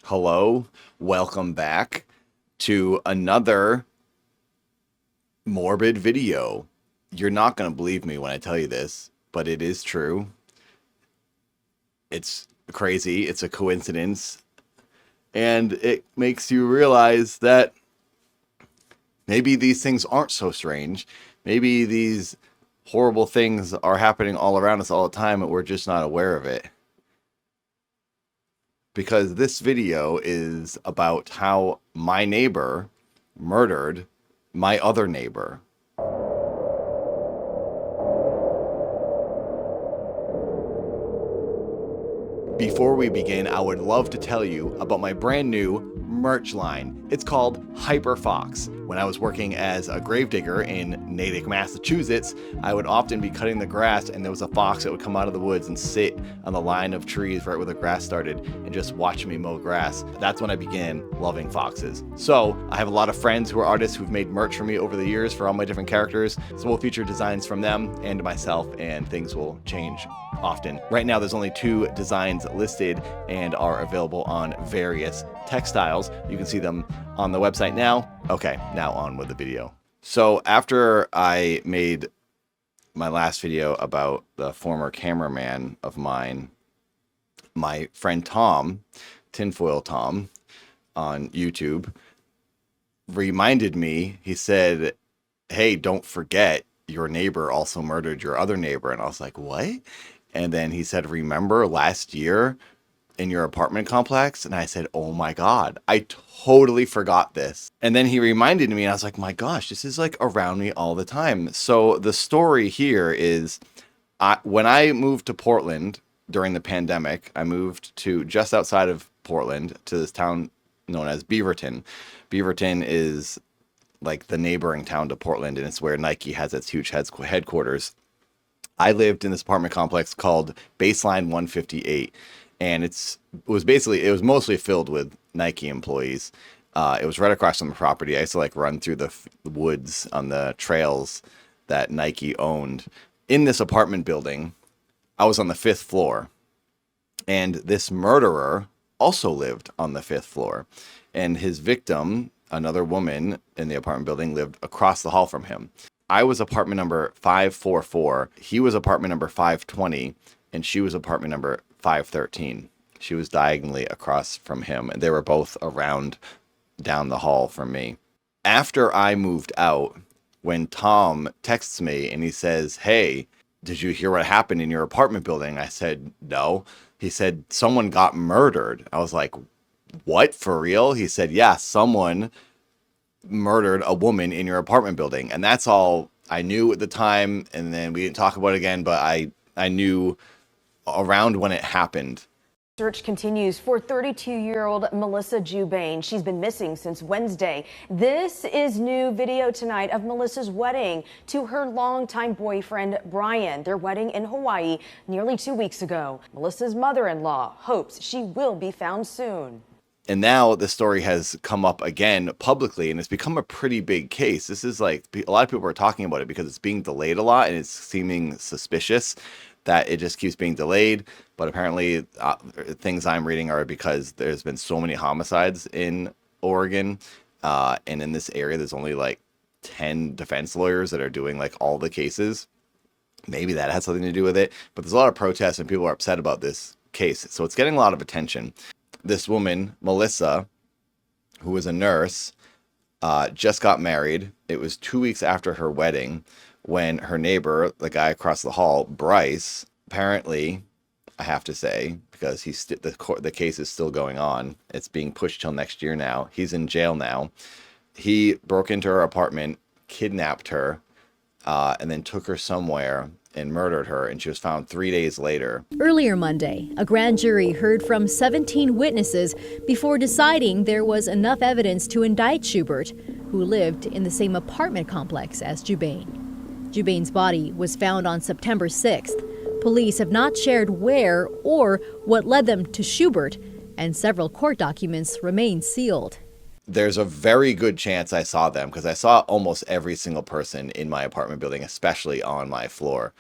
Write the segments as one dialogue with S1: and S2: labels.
S1: Hello, welcome back to another morbid video. You're not going to believe me when I tell you this, but it is true. It's crazy, it's a coincidence, and it makes you realize that maybe these things aren't so strange. Maybe these horrible things are happening all around us all the time and we're just not aware of it. Because this video is about how my neighbor murdered my other neighbor. Before we begin, I would love to tell you about my brand new merch line. It's called Hyper Fox. When I was working as a gravedigger in Natick, Massachusetts, I would often be cutting the grass and there was a fox that would come out of the woods and sit on the line of trees right where the grass started and just watch me mow grass. That's when I began loving foxes. So I have a lot of friends who are artists who've made merch for me over the years for all my different characters. So we'll feature designs from them and myself, and things will change often. Right now there's only 2 designs listed and are available on various textiles. You can see them on the website now. Okay, now on with the video. So after I made my last video about the former cameraman of mine, my friend Tom, Tinfoil Tom, on YouTube, reminded me, he said, hey, don't forget your neighbor also murdered your other neighbor. And I was like, what? And then he said, remember last year in your apartment complex? And I said, oh my God, I totally forgot this. And then he reminded me and I was like, my gosh, this is like around me all the time. So the story here is when I moved to Portland during the pandemic, I moved to just outside of Portland to this town known as Beaverton. Beaverton is like the neighboring town to Portland, and it's where Nike has its huge headquarters. I lived in this apartment complex called Baseline 158, and it was mostly filled with Nike employees. It was right across from the property. I used to like run through the woods on the trails that Nike owned. In this apartment building, I was on the 5th floor, and this murderer also lived on the 5th floor, and his victim, another woman in the apartment building, lived across the hall from him. I was apartment number 544. He was apartment number 520, and she was apartment number 513. She was diagonally across from him, and they were both around down the hall from me. After I moved out, when Tom texts me and he says, hey, did you hear what happened in your apartment building? I said, no. He said, someone got murdered. I was like, what, for real? He said, yeah, someone murdered a woman in your apartment building. And that's all I knew at the time. And then we didn't talk about it again, but I knew around when it happened.
S2: Search continues for 32-year-old Melissa Jubain. She's been missing since Wednesday. This is new video tonight of Melissa's wedding to her longtime boyfriend, Brian. Their wedding in Hawaii nearly 2 weeks ago. Melissa's mother-in-law hopes she will be found soon.
S1: And now the story has come up again publicly, and it's become a pretty big case. This is like, a lot of people are talking about it because it's being delayed a lot, and it's seeming suspicious that it just keeps being delayed. But apparently things I'm reading are because there's been so many homicides in Oregon, and in this area there's only like 10 defense lawyers that are doing like all the cases. Maybe that has something to do with it, but there's a lot of protests and people are upset about this case, so it's getting a lot of attention. This woman, Melissa, who was a nurse, just got married. It was 2 weeks after her wedding when her neighbor, the guy across the hall, Bryce, apparently, I have to say, because the case is still going on. It's being pushed till next year now. He's in jail now. He broke into her apartment, kidnapped her, and then took her somewhere and murdered her, and she was found 3 days later.
S3: Earlier Monday, a grand jury heard from 17 witnesses before deciding there was enough evidence to indict Schubert, who lived in the same apartment complex as Jubain. Jubain's body was found on September 6th. Police have not shared where or what led them to Schubert, and several court documents remain sealed.
S1: There's a very good chance I saw them because I saw almost every single person in my apartment building, especially on my floor.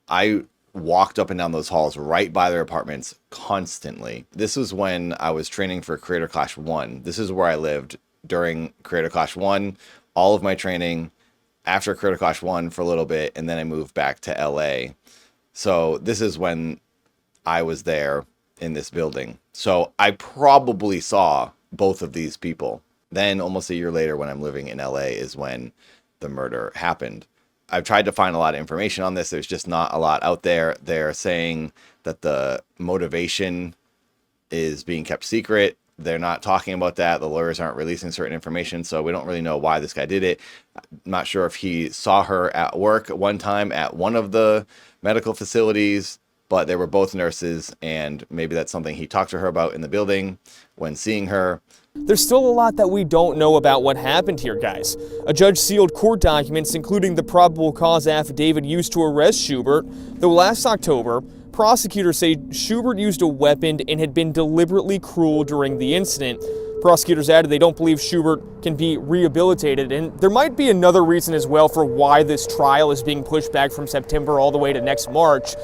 S1: I walked up and down those halls right by their apartments constantly. This was when I was training for Creator Clash 1. This is where I lived during Creator Clash 1, all of my training after Creator Clash 1 for a little bit, and then I moved back to LA. So this is when I was there in this building. So I probably saw both of these people. Then almost a year later, when I'm living in LA, is when the murder happened. I've tried to find a lot of information on this. There's just not a lot out there. They're saying that the motivation is being kept secret. They're not talking about that. The lawyers aren't releasing certain information, so we don't really know why this guy did it. I'm not sure if he saw her at work one time at one of the medical facilities, but they were both nurses, and maybe that's something he talked to her about in the building when seeing her.
S4: There's still a lot that we don't know about what happened here, guys. A judge sealed court documents, including the probable cause affidavit used to arrest Schubert, though last October, prosecutors say Schubert used a weapon and had been deliberately cruel during the incident. Prosecutors added they don't believe Schubert can be rehabilitated, and there might be another reason as well for why this trial is being pushed back from September all the way to next March.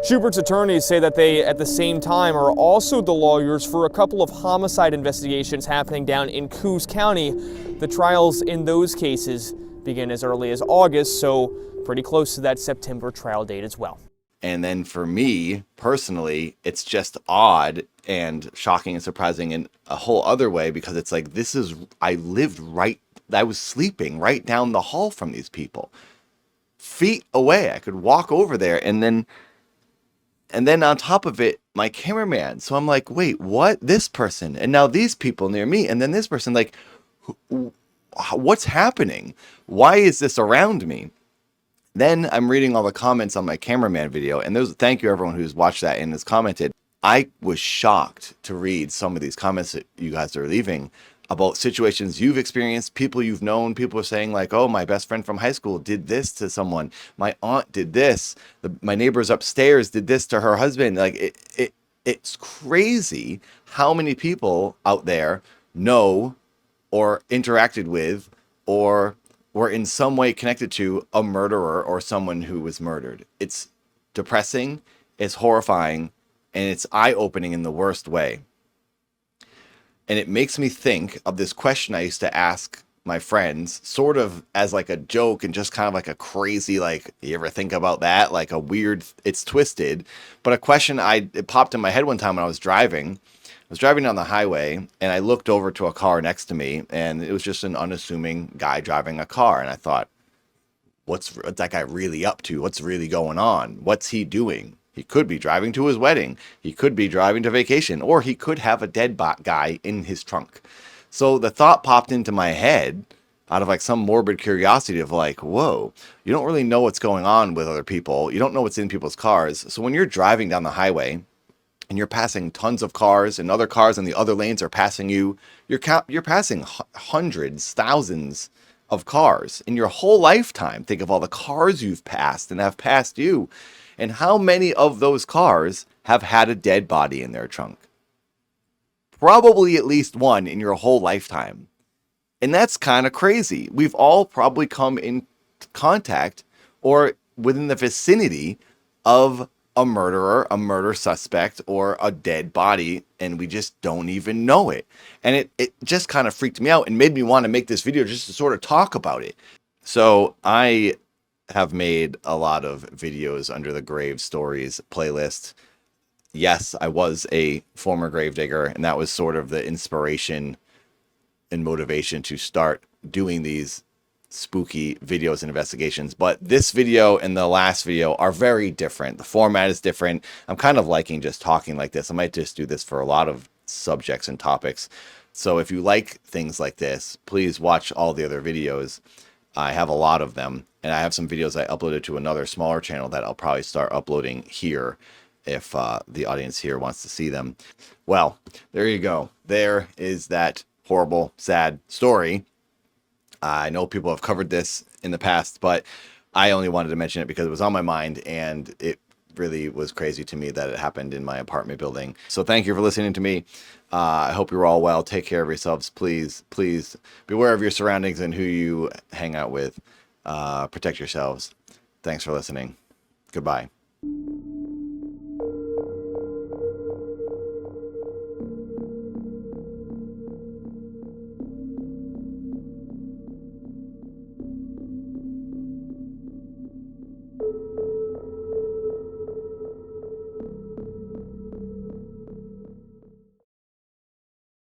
S4: Schubert's attorneys say that they, at the same time, are also the lawyers for a couple of homicide investigations happening down in Coos County. The trials in those cases begin as early as August, so pretty close to that September trial date as well.
S1: And then for me, personally, it's just odd and shocking and surprising in a whole other way, because it's like, I was sleeping right down the hall from these people. Feet away. I could walk over there, and then on top of it, my cameraman. So I'm like, wait, what? This person, and now these people near me, and then this person, like, what's happening? Why is this around me? Then I'm reading all the comments on my cameraman video, and thank you everyone who's watched that and has commented. I was shocked to read some of these comments that you guys are leaving about situations you've experienced, people you've known. People are saying like, oh, my best friend from high school did this to someone. My aunt did this. My neighbors upstairs did this to her husband. Like, it's crazy how many people out there know or interacted with or were in some way connected to a murderer or someone who was murdered. It's depressing, it's horrifying, and it's eye-opening in the worst way. And it makes me think of this question I used to ask my friends, sort of as like a joke and just kind of like a crazy, like, you ever think about that? Like a weird, it's twisted, but a question it popped in my head one time when I was driving. I was driving down the highway, and I looked over to a car next to me, and it was just an unassuming guy driving a car. And I thought, what's that guy really up to? What's really going on? What's he doing? He could be driving to his wedding. He could be driving to vacation, or he could have a dead guy in his trunk. So the thought popped into my head out of like some morbid curiosity of like, whoa, you don't really know what's going on with other people. You don't know what's in people's cars. So when you're driving down the highway, and you're passing tons of cars, and other cars in the other lanes are passing you, you're passing hundreds, thousands of cars in your whole lifetime. Think of all the cars you've passed and have passed you, and how many of those cars have had a dead body in their trunk. Probably at least one in your whole lifetime. And that's kind of crazy. We've all probably come in contact or within the vicinity of a murderer, a murder suspect, or a dead body, and we just don't even know it. And it just kind of freaked me out and made me want to make this video just to sort of talk about it. So I have made a lot of videos under the Grave Stories playlist. Yes, I was a former gravedigger, and that was sort of the inspiration and motivation to start doing these spooky videos and investigations. But this video and the last video are very different. The format is different. I'm kind of liking just talking like this. I might just do this for a lot of subjects and topics. So if you like things like this, please watch all the other videos. I have a lot of them, and I have some videos I uploaded to another smaller channel that I'll probably start uploading here if the audience here wants to see them. Well, there you go. There is that horrible, sad story. I know people have covered this in the past, but I only wanted to mention it because it was on my mind, and it really was crazy to me that it happened in my apartment building. So thank you for listening to me. I hope you're all well. Take care of yourselves. Please, please beware of your surroundings and who you hang out with. Protect yourselves. Thanks for listening. Goodbye.